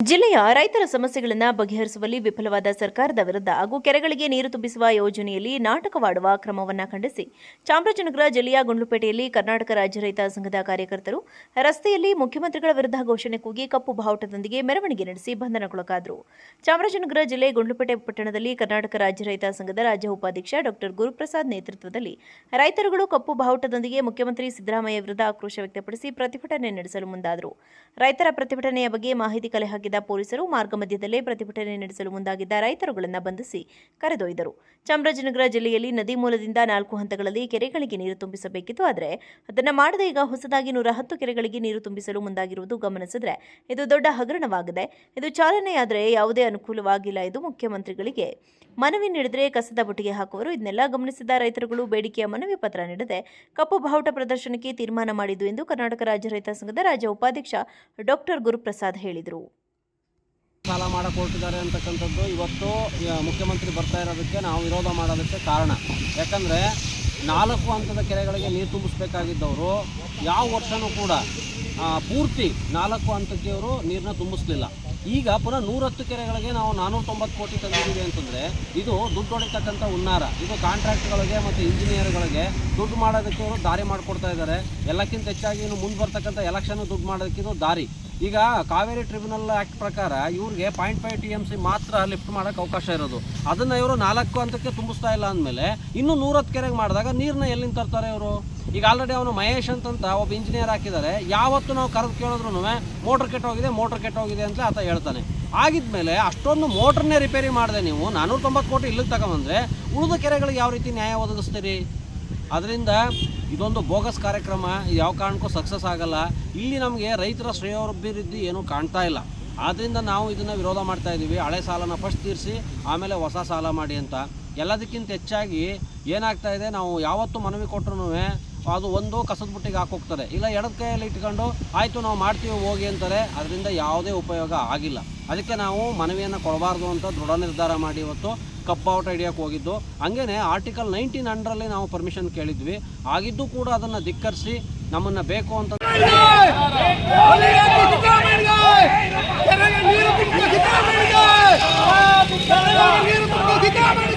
ಜಿಲ್ಲೆಯ ರೈತರ ಸಮಸ್ಯೆಗಳನ್ನು ಬಗೆಹರಿಸುವಲ್ಲಿ ವಿಫಲವಾದ ಸರ್ಕಾರದ ವಿರುದ್ಧ ಹಾಗೂ ಕೆರೆಗಳಿಗೆ ನೀರು ತುಂಬಿಸುವ ಯೋಜನೆಯಲ್ಲಿ ನಾಟಕವಾಡುವ ಕ್ರಮವನ್ನು ಖಂಡಿಸಿ ಚಾಮರಾಜನಗರ ಜಿಲ್ಲೆಯ ಗುಂಡ್ಲುಪೇಟೆಯಲ್ಲಿ ಕರ್ನಾಟಕ ರಾಜ್ಯ ರೈತ ಸಂಘದ ಕಾರ್ಯಕರ್ತರು ರಸ್ತೆಯಲ್ಲಿ ಮುಖ್ಯಮಂತ್ರಿಗಳ ವಿರುದ್ಧ ಘೋಷಣೆ ಕೂಗಿ ಕಪ್ಪು ಬಾವುಟದೊಂದಿಗೆ ಮೆರವಣಿಗೆ ನಡೆಸಿ ಬಂಧನಕ್ಕೊಳಗಾದರು. ಚಾಮರಾಜನಗರ ಜಿಲ್ಲೆ ಗುಂಡ್ಲುಪೇಟೆ ಪಟ್ಟಣದಲ್ಲಿ ಕರ್ನಾಟಕ ರಾಜ್ಯ ರೈತ ಸಂಘದ ರಾಜ್ಯ ಉಪಾಧ್ಯಕ್ಷ ಡಾ ಗುರುಪ್ರಸಾದ್ ನೇತೃತ್ವದಲ್ಲಿ ರೈತರುಗಳು ಕಪ್ಪು ಬಾವುಟದೊಂದಿಗೆ ಮುಖ್ಯಮಂತ್ರಿ ಸಿದ್ದರಾಮಯ್ಯ ವಿರುದ್ಧ ಆಕ್ರೋಶ ವ್ಯಕ್ತಪಡಿಸಿ ಪ್ರತಿಭಟನೆ ನಡೆಸಲು ಮುಂದಾದರು. ರೈತರ ಪ್ರತಿಭಟನೆಯ ಬಗ್ಗೆ ಮಾಹಿತಿ ಕಲೆ ಹಾಕಿದ ಪೊಲೀಸರು ಮಾರ್ಗ ಮಧ್ಯದಲ್ಲೇ ಪ್ರತಿಭಟನೆ ನಡೆಸಲು ಮುಂದಾಗಿದ್ದ ರೈತರುಗಳನ್ನು ಬಂಧಿಸಿ ಕರೆದೊಯ್ದರು. ಚಾಮರಾಜನಗರ ಜಿಲ್ಲೆಯಲ್ಲಿ ನದಿ ಮೂಲದಿಂದ 4 ಹಂತಗಳಲ್ಲಿ ಕೆರೆಗಳಿಗೆ ನೀರು ತುಂಬಿಸಬೇಕಿತ್ತು. ಆದರೆ ಅದನ್ನು ಮಾಡದೆ ಈಗ ಹೊಸದಾಗಿ 110 ಕೆರೆಗಳಿಗೆ ನೀರು ತುಂಬಿಸಲು ಮುಂದಾಗಿರುವುದು ಗಮನಿಸಿದರೆ ಇದು ದೊಡ್ಡ ಹಗರಣವಾಗಿದೆ. ಇದು ಚಾಲನೆಯಾದರೆ ಯಾವುದೇ ಅನುಕೂಲವಾಗಿಲ್ಲ ಎಂದು ಮುಖ್ಯಮಂತ್ರಿಗಳಿಗೆ ಮನವಿ ನೀಡಿದರೆ ಕಸದ ಬುಟ್ಟಿಗೆ ಹಾಕುವರು. ಇದನ್ನೆಲ್ಲ ಗಮನಿಸಿದ ರೈತರುಗಳು ಬೇಡಿಕೆಯ ಮನವಿ ಪತ್ರ ನೀಡದೆ ಕಪ್ಪು ಬಾವುಟ ಪ್ರದರ್ಶನಕ್ಕೆ ತೀರ್ಮಾನ ಮಾಡಿದ್ದು ಎಂದು ಕರ್ನಾಟಕ ರಾಜ್ಯ ರೈತ ಸಂಘದ ರಾಜ್ಯ ಉಪಾಧ್ಯಕ್ಷ ಡಾ ಗುರುಪ್ರಸಾದ್ ಹೇಳಿದರು. ಸಾಲ ಮಾಡಕ್ಕೆ ಹೊರಟಿದ್ದಾರೆ ಅಂತಕ್ಕಂಥದ್ದು ಇವತ್ತು ಮುಖ್ಯಮಂತ್ರಿ ಬರ್ತಾ ಇರೋದಕ್ಕೆ ನಾವು ವಿರೋಧ ಮಾಡೋದಕ್ಕೆ ಕಾರಣ. ಯಾಕಂದರೆ 4 ಹಂತದ ಕೆರೆಗಳಿಗೆ ನೀರು ತುಂಬಿಸ್ಬೇಕಾಗಿದ್ದವರು ಯಾವ ವರ್ಷವೂ ಕೂಡ ಪೂರ್ತಿ 4 ಹಂತಕ್ಕೆ ಅವರು ನೀರನ್ನ ತುಂಬಿಸ್ಲಿಲ್ಲ. ಈಗ ಪುನಃ 110 ಕೆರೆಗಳಿಗೆ ನಾವು 490 ಕೋಟಿ ತಂದಿದ್ದೀವಿ ಅಂತಂದರೆ ಇದು ದುಡ್ಡು ಹೊಡಿತಕ್ಕಂಥ ಹುನ್ನಾರ. ಇದು ಕಾಂಟ್ರಾಕ್ಟ್ಗಳಿಗೆ ಮತ್ತು ಇಂಜಿನಿಯರ್ಗಳಿಗೆ ದುಡ್ಡು ಮಾಡೋದಕ್ಕೆ ಅವರು ದಾರಿ ಮಾಡಿಕೊಡ್ತಾ ಇದ್ದಾರೆ. ಎಲ್ಲಕ್ಕಿಂತ ಹೆಚ್ಚಾಗಿ ಇನ್ನು ಮುಂದೆ ಬರ್ತಕ್ಕಂಥ ಎಲೆಕ್ಷನ್ ದುಡ್ಡು ಮಾಡೋದಕ್ಕೆ ಇದು ದಾರಿ. ಈಗ ಕಾವೇರಿ ಟ್ರಿಬ್ಯುನಲ್ ಆ್ಯಕ್ಟ್ ಪ್ರಕಾರ ಇವ್ರಿಗೆ 0.5 TMC ಮಾತ್ರ ಲಿಫ್ಟ್ ಮಾಡೋಕ್ಕೆ ಅವಕಾಶ ಇರೋದು. ಅದನ್ನು ಇವರು 4 ಹಂತಕ್ಕೆ ತುಂಬಿಸ್ತಾ ಇಲ್ಲ ಅಂದಮೇಲೆ ಇನ್ನೂ 110 ಕೆರೆಗೆ ಮಾಡಿದಾಗ ನೀರನ್ನ ಎಲ್ಲಿಂದ ತರ್ತಾರೆ ಇವರು? ಈಗ ಆಲ್ರೆಡಿ ಅವನು ಮಹೇಶ್ ಅಂತ ಒಬ್ಬ ಇಂಜಿನಿಯರ್ ಹಾಕಿದ್ದಾರೆ. ಯಾವತ್ತು ನಾವು ಕರೆದು ಕೇಳಿದ್ರು ಮೋಟ್ರ್ ಕೆಟ್ಟೋಗಿದೆ ಅಂತ ಆತ ಹೇಳ್ತಾನೆ. ಆಗಿದ್ಮೇಲೆ ಅಷ್ಟೊಂದು ಮೋಟ್ರನ್ನೇ ರಿಪೇರಿ ಮಾಡಿದೆ ನೀವು 490 ಕೋಟಿ ಇಲ್ಲಿಗೆ ತಗೊಂಬಂದರೆ ಉಳಿದ ಕೆರೆಗಳಿಗೆ ಯಾವ ರೀತಿ ನ್ಯಾಯ ಒದಗಿಸ್ತೀರಿ? ಅದರಿಂದ ಇದೊಂದು ಬೋಗಸ್ ಕಾರ್ಯಕ್ರಮ. ಯಾವ ಕಾರಣಕ್ಕೂ ಸಕ್ಸಸ್ ಆಗಲ್ಲ. ಇಲ್ಲಿ ನಮಗೆ ರೈತರ ಶ್ರೇಯೋಭಿವೃದ್ಧಿ ಏನೂ ಕಾಣ್ತಾ ಇಲ್ಲ. ಆದ್ದರಿಂದ ನಾವು ಇದನ್ನು ವಿರೋಧ ಮಾಡ್ತಾ ಇದ್ದೀವಿ. ಹಳೆ ಸಾಲನ ಫಸ್ಟ್ ತೀರಿಸಿ ಆಮೇಲೆ ಹೊಸ ಸಾಲ ಮಾಡಿ ಅಂತ. ಎಲ್ಲದಕ್ಕಿಂತ ಹೆಚ್ಚಾಗಿ ಏನಾಗ್ತಾ ಇದೆ, ನಾವು ಯಾವತ್ತೂ ಮನವಿ ಕೊಟ್ಟರು ಅದು ಒಂದು ಕಸದ ಬುಟ್ಟಿಗೆ ಹಾಕೋಗ್ತಾರೆ, ಇಲ್ಲ ಎಡದ ಕೈಯಲ್ಲಿ ಇಟ್ಕೊಂಡು ಆಯಿತು ನಾವು ಮಾಡ್ತೀವಿ ಹೋಗಿ ಅಂತಾರೆ. ಅದರಿಂದ ಯಾವುದೇ ಉಪಯೋಗ ಆಗಿಲ್ಲ. ಅದಕ್ಕೆ ನಾವು ಮನವಿಯನ್ನು ಕೊಡಬಾರ್ದು ಅಂತ ದೃಢ ನಿರ್ಧಾರ ಮಾಡಿ ಇವತ್ತು ಕಪ್ಪು ಬಾವುಟ ಹಿಡಿಯೋಕ್ಕೆ ಹೋಗಿದ್ದು. ಹಂಗೇ ಆರ್ಟಿಕಲ್ 19 ಅಂಡರಲ್ಲಿ ನಾವು ಪರ್ಮಿಷನ್ ಕೇಳಿದ್ವಿ. ಆಗಿದ್ದು ಕೂಡ ಅದನ್ನು ಧಿಕ್ಕರಿಸಿ ನಮ್ಮನ್ನು ಬೇಕು ಅಂತ ಧಿಕ್ಕಾರ